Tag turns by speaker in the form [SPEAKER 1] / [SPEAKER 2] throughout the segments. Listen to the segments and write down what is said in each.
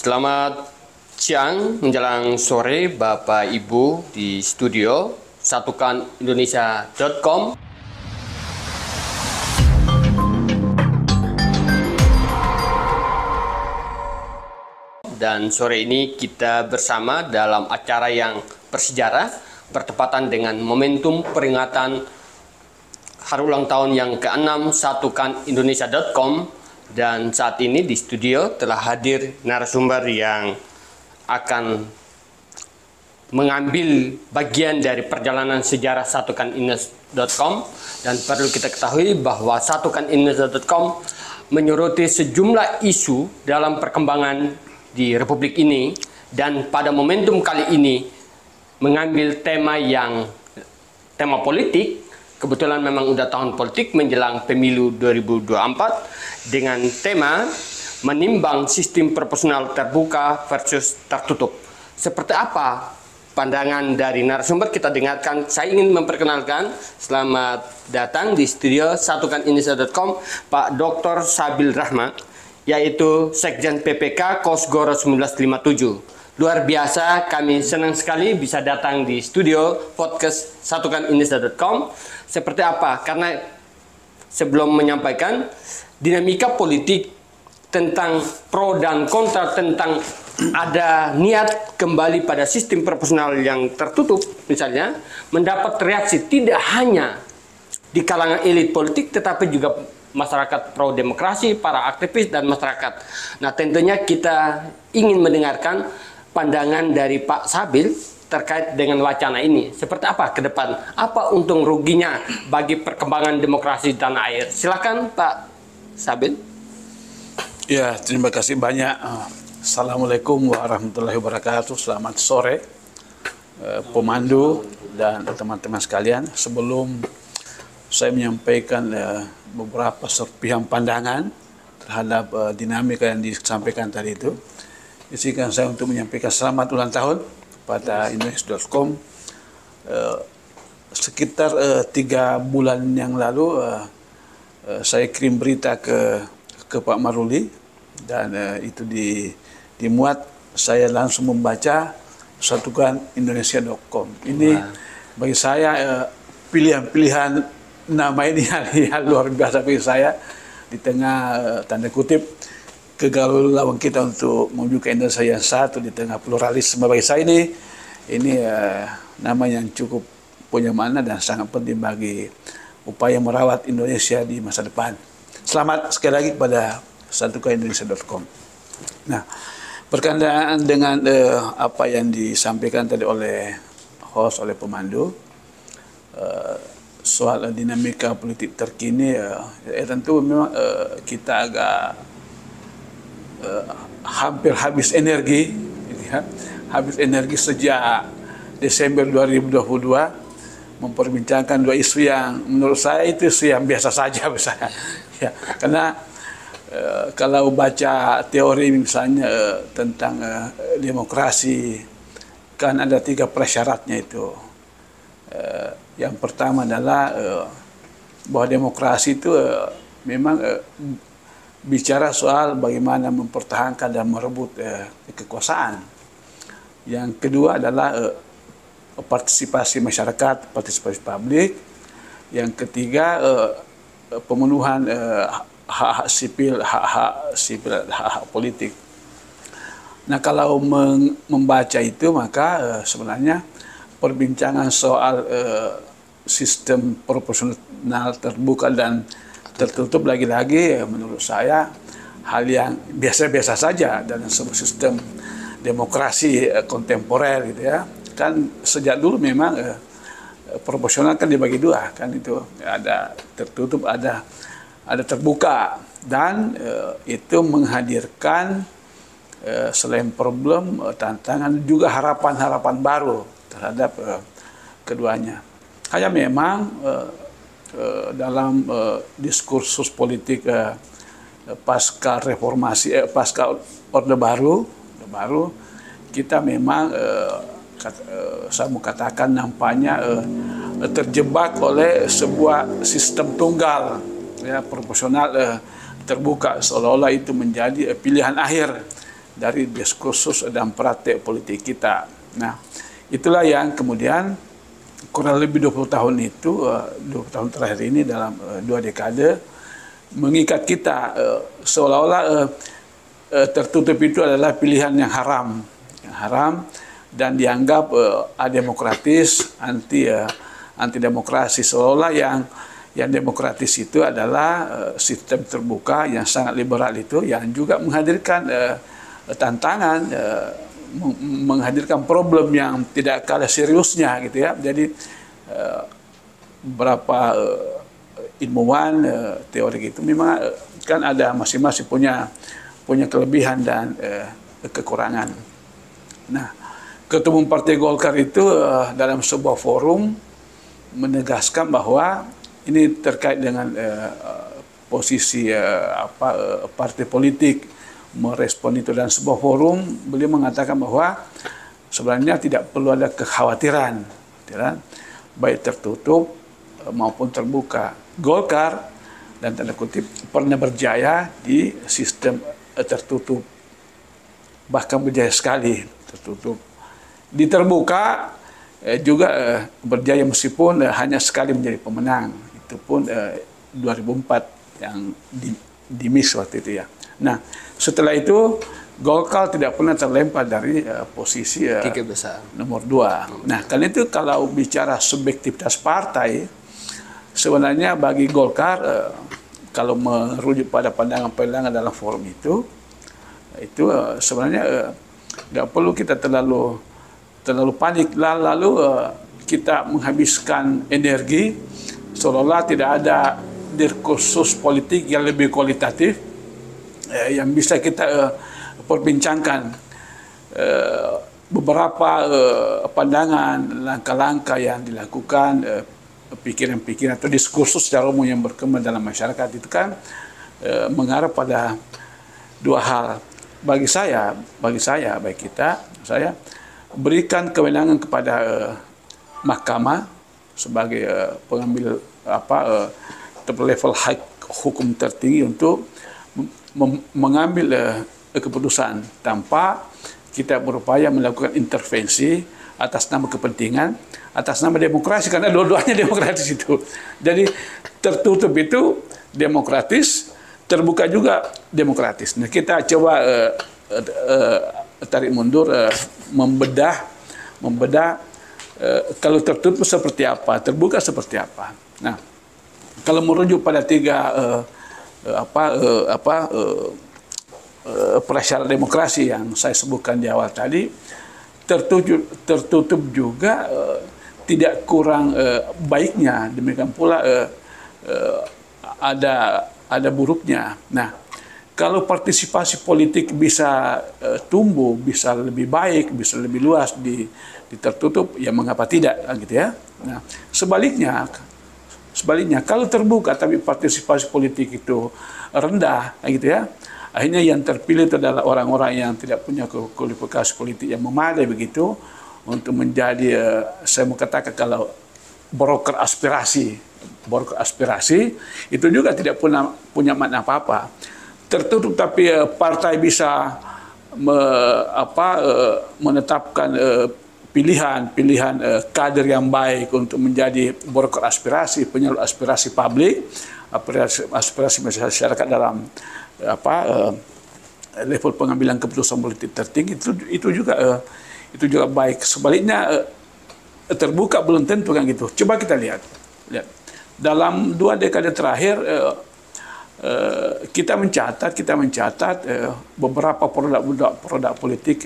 [SPEAKER 1] Selamat siang menjelang sore Bapak Ibu di studio satukanindonesia.com. Dan sore ini kita bersama dalam acara yang bersejarah bertepatan dengan momentum peringatan hari ulang tahun yang ke-6 satukanindonesia.com. Dan saat ini di studio telah hadir narasumber yang akan mengambil bagian dari perjalanan sejarah satukanindonesia.com. Dan perlu kita ketahui bahwa satukanindonesia.com menyoroti sejumlah isu dalam perkembangan di Republik ini, dan pada momentum kali ini mengambil tema politik. Kebetulan memang udah tahun politik menjelang pemilu 2024 dengan tema menimbang sistem proporsional terbuka versus tertutup. Seperti apa pandangan dari narasumber kita dengarkan. Saya ingin memperkenalkan, selamat datang di studio satukanindonesia.com Pak Dr. Sabil Rahmat, yaitu Sekjen PPK Kosgoro 1957. Luar biasa, kami senang sekali bisa datang di studio podcast satukanindonesia.com. Seperti apa? Karena sebelum menyampaikan dinamika politik tentang pro dan kontra, tentang ada niat kembali pada sistem proporsional yang tertutup misalnya, mendapat reaksi tidak hanya di kalangan elit politik tetapi juga masyarakat pro demokrasi, para aktivis dan masyarakat. Nah, tentunya kita ingin mendengarkan pandangan dari Pak Sabil terkait dengan wacana ini. Seperti apa ke depan? Apa untung ruginya bagi perkembangan demokrasi di tanah air? Silakan Pak Sabil.
[SPEAKER 2] Ya, terima kasih banyak. Assalamualaikum warahmatullahi wabarakatuh. Selamat sore pemandu dan teman-teman sekalian. Sebelum saya menyampaikan beberapa serpihan pandangan terhadap dinamika yang disampaikan tadi itu, izinkan saya untuk menyampaikan selamat ulang tahun pada Indonesia.com. Sekitar 3 bulan yang lalu saya kirim berita ke Pak Maruli, dan itu dimuat. Saya langsung membaca satukanindonesia.com. Ini bagi saya pilihan-pilihan nama ini yang luar biasa bagi saya di tengah tanda kutip kegalauan kita untuk menuju ke Indonesia yang satu di tengah pluralisme. Bagi saya ini nama yang cukup punya makna dan sangat penting bagi upaya merawat Indonesia di masa depan. Selamat sekali lagi pada satukanindonesia.com. Nah, berkenaan dengan apa yang disampaikan tadi oleh host, oleh pemandu, soal dinamika politik terkini, tentu memang kita agak hampir habis energi, sejak Desember 2022 memperbincangkan 2 isu yang menurut saya itu isu yang biasa saja misalnya. Ya, karena kalau baca teori misalnya tentang demokrasi, kan ada 3 prasyaratnya itu. Yang pertama adalah bahwa demokrasi itu memang bicara soal bagaimana mempertahankan dan merebut kekuasaan. Yang kedua adalah partisipasi masyarakat, partisipasi publik. Yang ketiga pemenuhan hak-hak sipil, hak-hak politik. Nah, kalau membaca itu maka sebenarnya perbincangan soal sistem proporsional terbuka dan tertutup lagi-lagi menurut saya hal yang biasa-biasa saja dalam sebuah sistem demokrasi kontemporer gitu ya. Kan sejak dulu memang proporsional kan dibagi 2, kan itu ada tertutup, ada terbuka, dan itu menghadirkan selain problem, tantangan juga harapan-harapan baru terhadap keduanya. Hanya memang dalam diskursus politik pasca reformasi, pasca Orde Baru, kita memang saya mau katakan nampaknya terjebak oleh sebuah sistem tunggal, ya, proporsional terbuka, seolah-olah itu menjadi pilihan akhir dari diskursus dan praktek politik kita. Nah, itulah yang kemudian kurang lebih 20 tahun itu, 20 tahun terakhir ini dalam 2 dekade, mengikat kita seolah-olah tertutup itu adalah pilihan yang haram dan dianggap ademokratis, anti demokrasi, seolah yang demokratis itu adalah sistem terbuka yang sangat liberal itu, yang juga menghadirkan tantangan, menghadirkan problem yang tidak kalah seriusnya gitu ya. Jadi beberapa ilmuwan teori itu memang kan ada masing-masing punya kelebihan dan kekurangan. Nah, Ketua Umum Partai Golkar itu dalam sebuah forum menegaskan bahwa ini terkait dengan posisi partai politik merespon itu, dan sebuah forum beliau mengatakan bahwa sebenarnya tidak perlu ada kekhawatiran, baik tertutup maupun terbuka. Golkar dan tanda kutip pernah berjaya di sistem tertutup, bahkan berjaya sekali tertutup. Di terbuka juga berjaya meskipun hanya sekali menjadi pemenang, itu pun 2004 yang di miss waktu itu ya. Nah, setelah itu Golkar tidak pernah terlempar dari posisi
[SPEAKER 1] tiga besar
[SPEAKER 2] nomor 2. Nah, karena itu kalau bicara subjektivitas partai, sebenarnya bagi Golkar kalau merujuk pada pandangan-pandangan dalam forum itu sebenarnya nggak perlu kita terlalu panik lalu kita menghabiskan energi seolah-olah tidak ada diskursus politik yang lebih kualitatif yang bisa kita perbincangkan. Beberapa pandangan, langkah-langkah yang dilakukan, pikiran-pikiran atau diskursus secara umum yang berkembang dalam masyarakat itu kan mengarah pada 2 hal. Bagi saya, saya berikan kewenangan kepada mahkamah sebagai pengambil level high hukum tertinggi untuk mengambil keputusan tanpa kita berupaya melakukan intervensi atas nama kepentingan, atas nama demokrasi, karena dua-duanya demokratis itu. Jadi tertutup itu demokratis, terbuka juga demokratis. Nah, kita coba tarik mundur, membedah kalau tertutup seperti apa, terbuka seperti apa. Nah, kalau merujuk pada 3 prasyarat demokrasi yang saya sebutkan di awal tadi, tertutup juga tidak kurang baiknya, demikian pula ada buruknya. Nah, kalau partisipasi politik bisa tumbuh, bisa lebih baik, bisa lebih luas di tertutup, ya mengapa tidak, gitu ya. Nah, sebaliknya kalau terbuka tapi partisipasi politik itu rendah, gitu ya, akhirnya yang terpilih itu adalah orang-orang yang tidak punya kualifikasi politik yang memadai begitu untuk menjadi, saya mau katakan kalau broker aspirasi itu juga tidak punya makna apa-apa. Tertutup tapi partai bisa menetapkan pilihan kader yang baik untuk menjadi broker aspirasi, penyalur aspirasi publik, aspirasi masyarakat dalam level pengambilan keputusan politik tertinggi, itu juga baik. Sebaliknya terbuka belum tentu kan gitu. Coba kita lihat dalam 2 dekade terakhir kita mencatat beberapa produk politik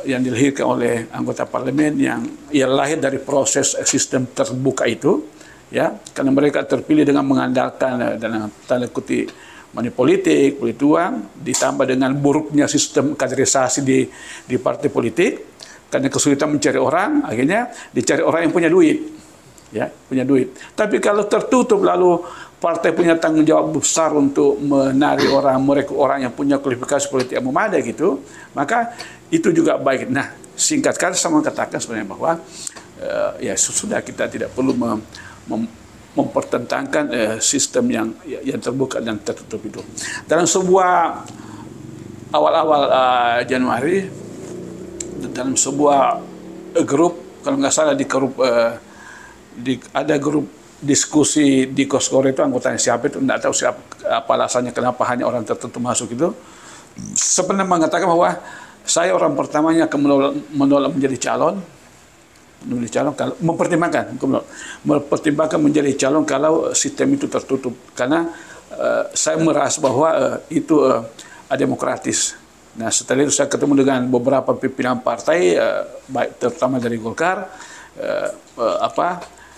[SPEAKER 2] yang dilahirkan oleh anggota parlemen yang lahir dari proses sistem terbuka itu, ya, karena mereka terpilih dengan mengandalkan dengan tanda kutip money politik uang, ditambah dengan buruknya sistem kaderisasi di partai politik, karena kesulitan mencari orang, akhirnya dicari orang yang punya duit, ya, punya duit. Tapi kalau tertutup lalu partai punya tanggung jawab besar untuk merekrut orang yang punya kualifikasi politik yang memadai gitu, maka itu juga baik. Nah, singkat kata saya mau katakan sebenarnya bahwa ya sudah, kita tidak perlu mempertentangkan sistem yang terbuka dan tertutup itu. Dalam sebuah awal-awal Januari dalam sebuah grup, kalau nggak salah di grup ada grup diskusi di Koskoro itu, anggotanya siapa itu nggak tahu siapa, apa alasannya kenapa hanya orang tertentu masuk itu. Sebenarnya mengatakan bahwa saya orang pertamanya akan menolak menjadi calon, kalau mempertimbangkan menjadi calon kalau sistem itu tertutup, karena saya merasa bahwa itu demokratis. Nah, setelah itu saya ketemu dengan beberapa pimpinan partai, baik terutama dari Golkar,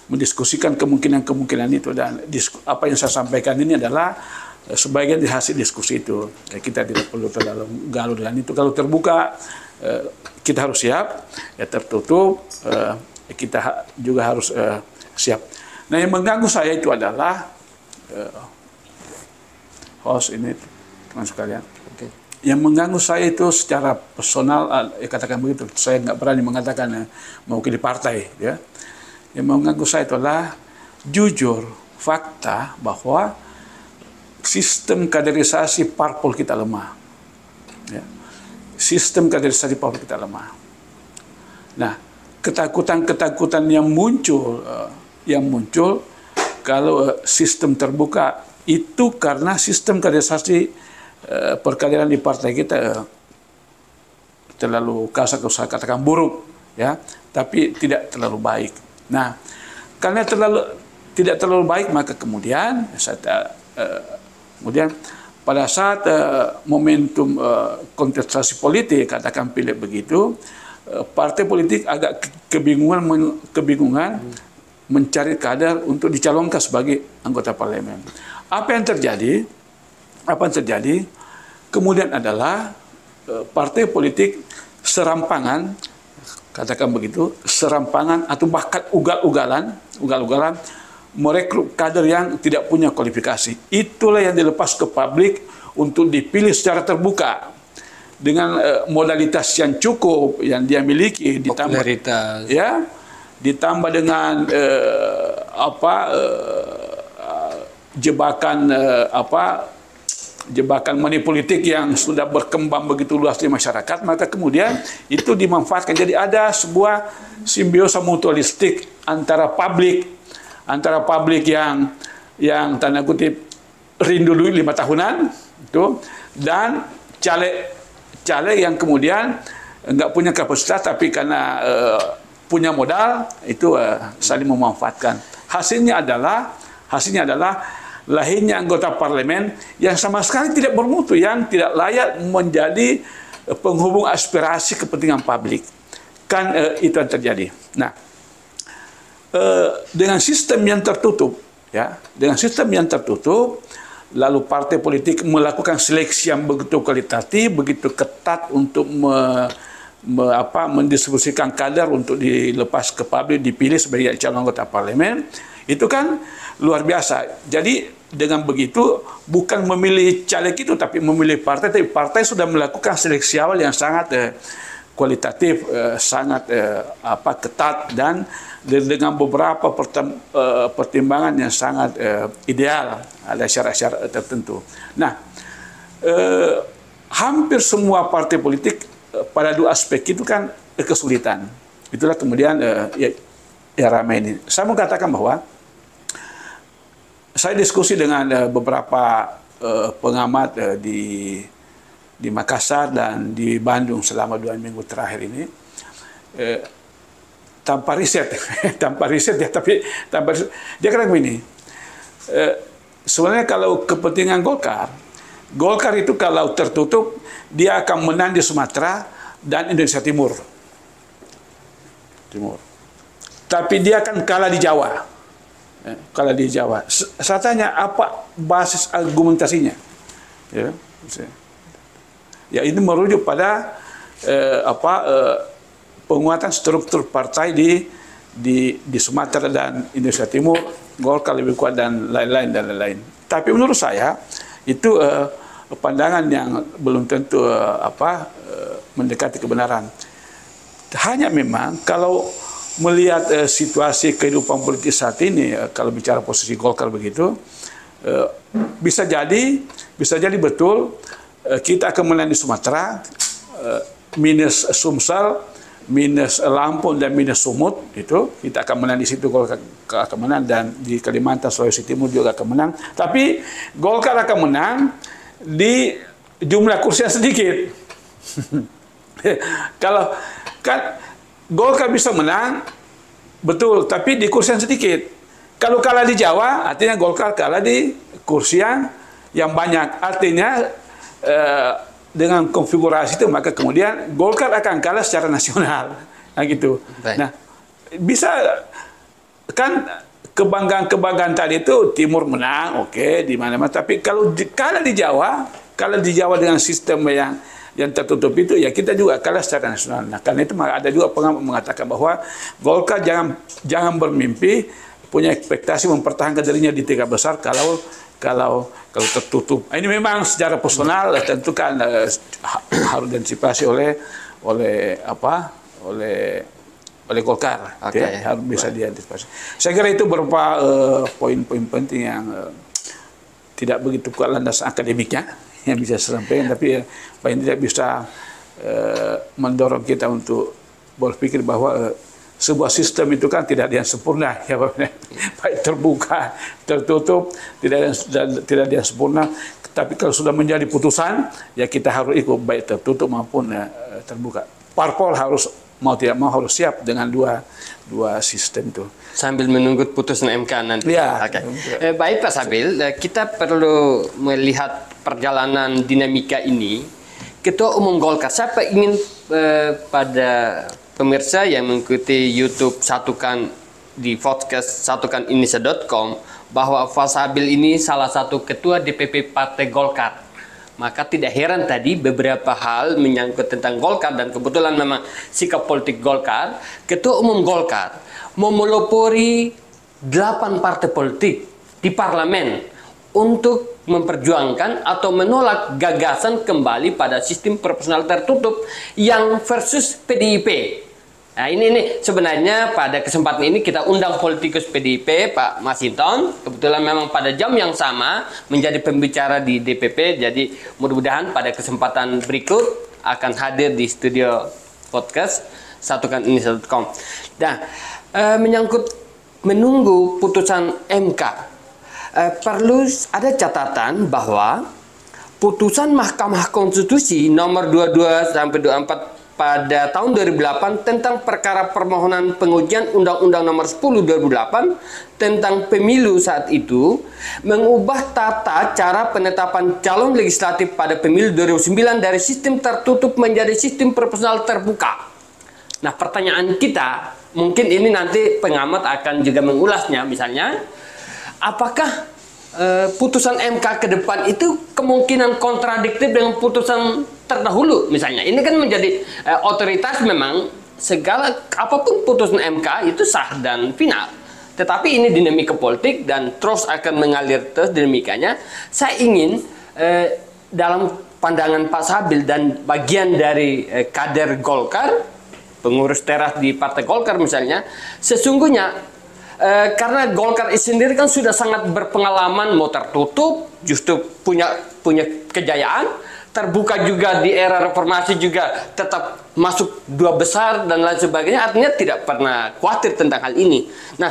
[SPEAKER 2] mendiskusikan kemungkinan-kemungkinan itu, dan apa yang saya sampaikan ini adalah sebagian dari hasil diskusi itu. Kita tidak perlu terlalu galau dengan itu. Kalau terbuka, kita harus siap. Ya, tertutup, kita juga harus siap. Nah, yang mengganggu saya itu adalah host ini, teman sekalian.
[SPEAKER 1] Oke.
[SPEAKER 2] Yang mengganggu saya itu secara personal, katakan begitu. Saya nggak berani mengatakan mewakili partai. Ya. Yang mengganggu saya itu adalah jujur fakta bahwa sistem kaderisasi parpol kita lemah. Ya. Sistem kaderisasi parpol kita lemah. Nah, ketakutan-ketakutan yang muncul kalau sistem terbuka itu karena sistem kaderisasi perkaderan di partai kita terlalu kasar, saya katakan buruk, ya, tapi tidak terlalu baik. Nah, karena tidak terlalu baik, maka kemudian pada saat momentum kontestasi politik, katakan pilih begitu, partai politik agak kebingungan mencari kader untuk dicalonkan sebagai anggota parlemen. Apa yang terjadi? Kemudian adalah partai politik serampangan, katakan begitu, serampangan atau bahkan ugal-ugalan merekrut kader yang tidak punya kualifikasi. Itulah yang dilepas ke publik untuk dipilih secara terbuka dengan modalitas yang cukup yang dia miliki, ditambah ditambah dengan jebakan money politik yang sudah berkembang begitu luas di masyarakat, maka kemudian itu dimanfaatkan. Jadi ada sebuah simbiosa mutualistik antara publik yang tanda kutip rindu duit 5 tahunan itu, dan caleg yang kemudian nggak punya kapasitas tapi karena punya modal itu saling memanfaatkan. Hasilnya adalah lahirnya anggota parlemen yang sama sekali tidak bermutu, yang tidak layak menjadi penghubung aspirasi kepentingan publik. Kan itu yang terjadi. Nah, dengan sistem yang tertutup, lalu partai politik melakukan seleksi yang begitu kualitatif, begitu ketat untuk mendistribusikan kader untuk dilepas ke publik, dipilih sebagai calon anggota parlemen, itu kan luar biasa. Jadi dengan begitu bukan memilih caleg itu, tapi memilih partai. Tapi partai sudah melakukan seleksi awal yang sangat kualitatif, sangat ketat, dan dengan beberapa pertimbangan yang sangat ideal. Ada syarat-syarat tertentu. Nah, hampir semua partai politik pada dua aspek itu kan kesulitan. Itulah kemudian ya ramai ini. Saya mau katakan bahwa saya diskusi dengan beberapa pengamat di Makassar dan di Bandung selama 2 minggu terakhir ini, tanpa riset ya, tapi dia kata begini, sebenarnya kalau kepentingan Golkar itu kalau tertutup dia akan menang di Sumatera dan Indonesia Timur, tapi dia akan kalah di Jawa. Saya tanya apa basis argumentasinya? Ya, ini merujuk pada penguatan struktur partai di Sumatera dan Indonesia Timur, Golkar lebih kuat dan lain-lain. Tapi menurut saya itu pandangan yang belum tentu mendekati kebenaran. Hanya memang kalau melihat situasi kehidupan politik saat ini, kalau bicara posisi Golkar begitu, bisa jadi betul kita akan menang di Sumatera, minus Sumsel, minus Lampung dan minus Sumut, itu kita akan menang di situ. Golkar akan menang, dan di Kalimantan, Sulawesi Timur juga akan menang. Tapi Golkar akan menang di jumlah kursi yang sedikit. Kalau kan Golkar bisa menang, betul, tapi di kursi yang sedikit. Kalau kalah di Jawa, artinya Golkar kalah di kursi yang banyak. Artinya dengan konfigurasi itu, maka kemudian Golkar akan kalah secara nasional. Nah, gitu.
[SPEAKER 1] Baik.
[SPEAKER 2] Nah, bisa kan kebanggaan-kebanggaan tadi itu Timur menang, oke, di mana-mana. Tapi kalau kalah di Jawa dengan sistem yang tertutup itu, ya kita juga kalah secara nasional. Nah, karena itu ada juga pengamat mengatakan bahwa Golkar jangan bermimpi punya ekspektasi mempertahankan dirinya di tiga besar kalau tertutup. Ini memang secara personal tentu kan harus diantisipasi oleh Golkar.
[SPEAKER 1] Okay.
[SPEAKER 2] Harus bisa diantisipasi. Saya kira itu berupa poin-poin penting yang tidak begitu kuat landasan akademiknya yang bisa disampaikan, tapi paling tidak bisa mendorong kita untuk berpikir bahwa sebuah sistem itu kan tidak ada yang sempurna, ya, baik terbuka, tertutup, tidak ada yang sempurna. Tapi kalau sudah menjadi putusan, ya kita harus ikut, baik tertutup maupun terbuka. Parpol harus mau tidak mau harus siap dengan dua sistem itu.
[SPEAKER 1] Sambil menunggu putusan MK nanti.
[SPEAKER 2] Ya.
[SPEAKER 1] Okay. Baik Pak Sabil, kita perlu melihat perjalanan dinamika ini. Ketua Umum Golkar, siapa ingin pada pemirsa yang mengikuti YouTube Satukan di podcast satukanindonesia.com bahwa Pak Sabil ini salah satu ketua DPP Partai Golkar. Maka tidak heran tadi beberapa hal menyangkut tentang Golkar, dan kebetulan memang sikap politik Golkar, Ketua Umum Golkar memelopori 8 partai politik di parlemen untuk memperjuangkan atau menolak gagasan kembali pada sistem proporsional tertutup yang versus PDIP. Nah, ini sebenarnya pada kesempatan ini kita undang politikus PDIP, Pak Masinton. Kebetulan memang pada jam yang sama menjadi pembicara di DPP. Jadi mudah-mudahan pada kesempatan berikut akan hadir di studio podcast satukanindonesia.com. Nah, menyangkut menunggu putusan MK, perlu ada catatan bahwa putusan Mahkamah Konstitusi nomor 22 sampai 24 pada tahun 2008 tentang perkara permohonan pengujian Undang-Undang nomor 10 2008 tentang pemilu saat itu mengubah tata cara penetapan calon legislatif pada pemilu 2009 dari sistem tertutup menjadi sistem proporsional terbuka. Nah, pertanyaan kita, mungkin ini nanti pengamat akan juga mengulasnya, misalnya apakah putusan MK ke depan itu kemungkinan kontradiktif dengan putusan terdahulu misalnya. Ini kan menjadi otoritas, memang segala apapun putusan MK itu sah dan final. Tetapi ini dinamika politik dan terus akan mengalir terus dinamikanya. Saya ingin dalam pandangan Pak Sabil dan bagian dari kader Golkar, pengurus teras di Partai Golkar misalnya, sesungguhnya karena Golkar sendiri kan sudah sangat berpengalaman mau tertutup, justru punya kejayaan, terbuka juga di era reformasi juga tetap masuk 2 besar dan lain sebagainya, artinya tidak pernah khawatir tentang hal ini. Nah,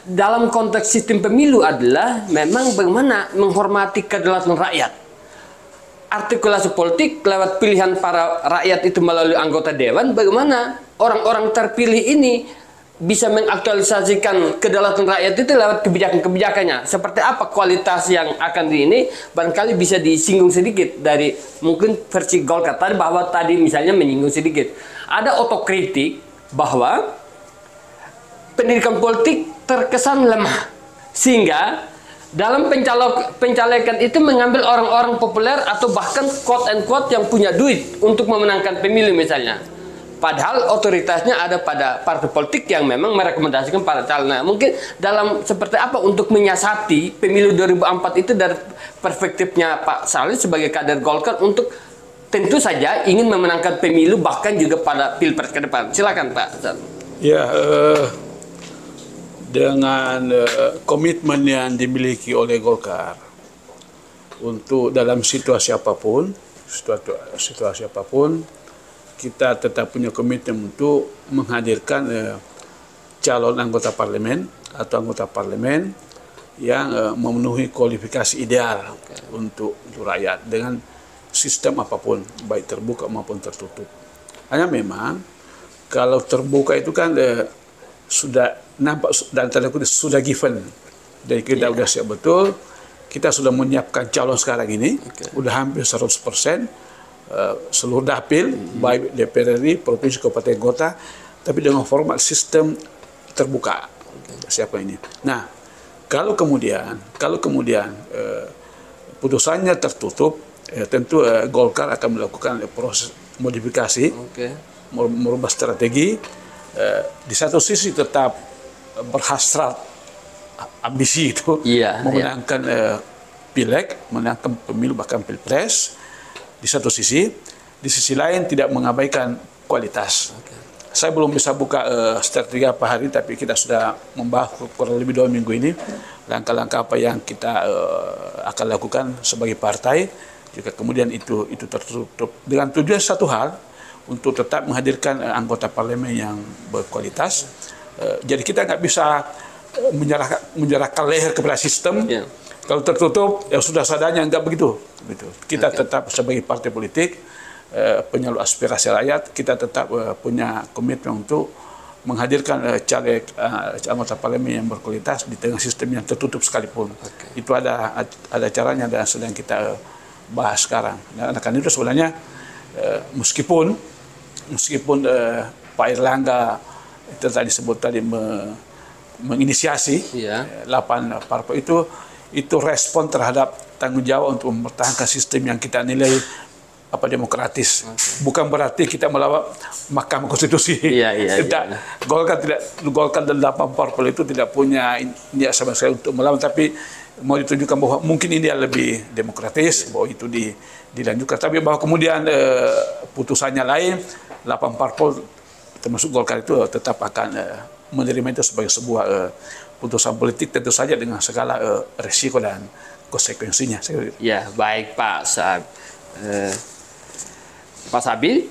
[SPEAKER 1] dalam konteks sistem pemilu adalah memang bagaimana menghormati kedaulatan rakyat. Artikulasi politik lewat pilihan para rakyat itu melalui anggota dewan, bagaimana orang-orang terpilih ini bisa mengaktualisasikan kedaulatan rakyat itu lewat kebijakan-kebijakannya. Seperti apa kualitas yang akan ini, barangkali bisa disinggung sedikit dari mungkin versi Golkar tadi, bahwa tadi misalnya menyinggung sedikit. Ada otokritik bahwa pendidikan politik terkesan lemah, sehingga dalam pencalekan itu mengambil orang-orang populer atau bahkan quote and quote yang punya duit untuk memenangkan pemilu misalnya. Padahal otoritasnya ada pada partai politik yang memang merekomendasikan para calon. Nah, mungkin dalam seperti apa untuk menyiasati pemilu 2004 itu dari perspektifnya Pak Salih sebagai kader Golkar untuk tentu saja ingin memenangkan pemilu bahkan juga pada pilpres ke depan. Silakan Pak Salih.
[SPEAKER 2] Ya, dengan komitmen yang dimiliki oleh Golkar untuk dalam situasi apapun situasi apapun, kita tetap punya komitmen untuk menghadirkan calon anggota parlemen atau anggota parlemen yang memenuhi kualifikasi ideal untuk rakyat dengan sistem apapun, baik terbuka maupun tertutup. Hanya memang kalau terbuka itu kan sudah nampak dan tanda kutip sudah given. Jadi kita sudah siap betul, kita sudah menyiapkan calon sekarang ini, sudah hampir 100%, seluruh dapil, baik DPR RI, provinsi, kabupaten, kota, tapi dengan format sistem terbuka. Siapa ini? Nah, kalau kemudian putusannya tertutup, tentu Golkar akan melakukan proses modifikasi, merubah strategi. Di satu sisi tetap berhasrat ambisi itu memenangkan pileg, memenangkan pemilu bahkan pilpres. Di satu sisi, di sisi lain tidak mengabaikan kualitas. Saya belum bisa buka strategi apa hari, tapi kita sudah membahas kurang lebih 2 minggu ini langkah-langkah apa yang kita akan lakukan sebagai partai jika kemudian itu tertutup dengan tujuan satu hal, untuk tetap menghadirkan anggota parlemen yang berkualitas. Jadi kita nggak bisa menyerahkan leher kepada sistem. Kalau tertutup ya sudah sadanya nggak begitu. Kita tetap sebagai partai politik, penyalur aspirasi rakyat, kita tetap punya komitmen untuk menghadirkan caleg anggota parlemen yang berkualitas di tengah sistem yang tertutup sekalipun. Itu ada caranya dan sedang kita bahas sekarang. Dan karena itu sebenarnya meskipun Pak Airlangga itu tadi disebut tadi menginisiasi 8 parpol itu respon terhadap tanggung jawab untuk mempertahankan sistem yang kita nilai demokratis. Bukan berarti kita melawan Mahkamah Konstitusi. Golkar dan 8 parpol itu tidak punya niat sama sekali untuk melawan, tapi mau ditunjukkan bahwa mungkin ini lebih demokratis, bahwa itu dilanjutkan. Tapi bahwa kemudian putusannya lain, 8 parpol termasuk Golkar itu tetap akan menerima itu sebagai sebuah putusan politik, tentu saja dengan segala resiko dan konsekuensinya.
[SPEAKER 1] Ya, baik Pak Sabil,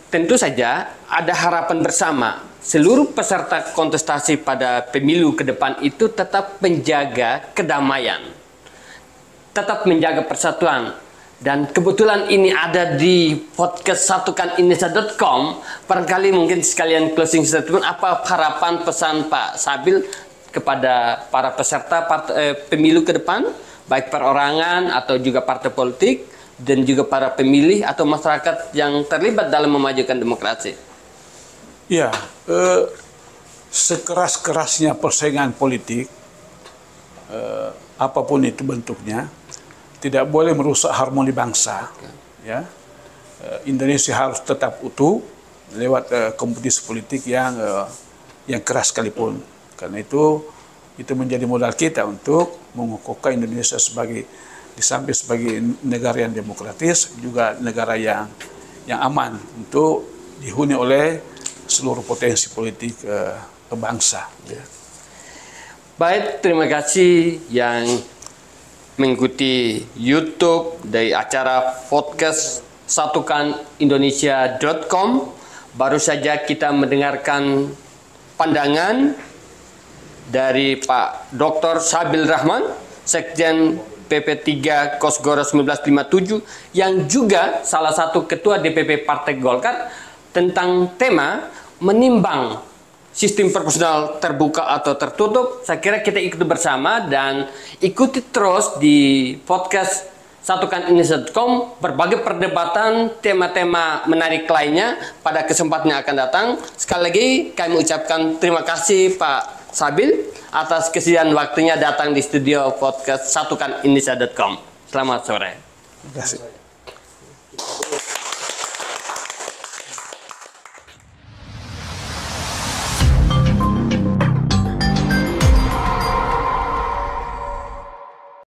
[SPEAKER 1] tentu saja ada harapan bersama seluruh peserta kontestasi pada pemilu ke depan itu tetap menjaga kedamaian, tetap menjaga persatuan. Dan kebetulan ini ada di podcast satukanindonesia.com. Barangkali mungkin sekalian closing statement, apa harapan pesan Pak Sabil kepada para peserta pemilu ke depan, baik perorangan atau juga partai politik, dan juga para pemilih atau masyarakat yang terlibat dalam memajukan demokrasi?
[SPEAKER 2] Ya, sekeras-kerasnya persaingan politik, apapun itu bentuknya, tidak boleh merusak harmoni bangsa. Ya, Indonesia harus tetap utuh lewat kompetisi politik yang keras sekalipun. Karena itu menjadi modal kita untuk mengukuhkan Indonesia di samping sebagai negara yang demokratis, juga negara yang aman untuk dihuni oleh seluruh potensi politik bangsa.
[SPEAKER 1] Baik, terima kasih yang mengikuti YouTube dari acara podcast satukanindonesia.com. Baru saja kita mendengarkan pandangan dari Pak Dr. Sabil Rahman, Sekjen PP3 Kosgoro 1957, yang juga salah satu ketua DPP Partai Golkar, tentang tema menimbang sistem proporsional terbuka atau tertutup. Saya kira kita ikuti bersama dan ikuti terus di podcast satukanindonesia.com berbagai perdebatan tema-tema menarik lainnya pada kesempatan yang akan datang. Sekali lagi kami ucapkan terima kasih Pak Sabil atas kesediaan waktunya datang di studio podcast satukanindonesia.com. Selamat sore.
[SPEAKER 2] Terima kasih.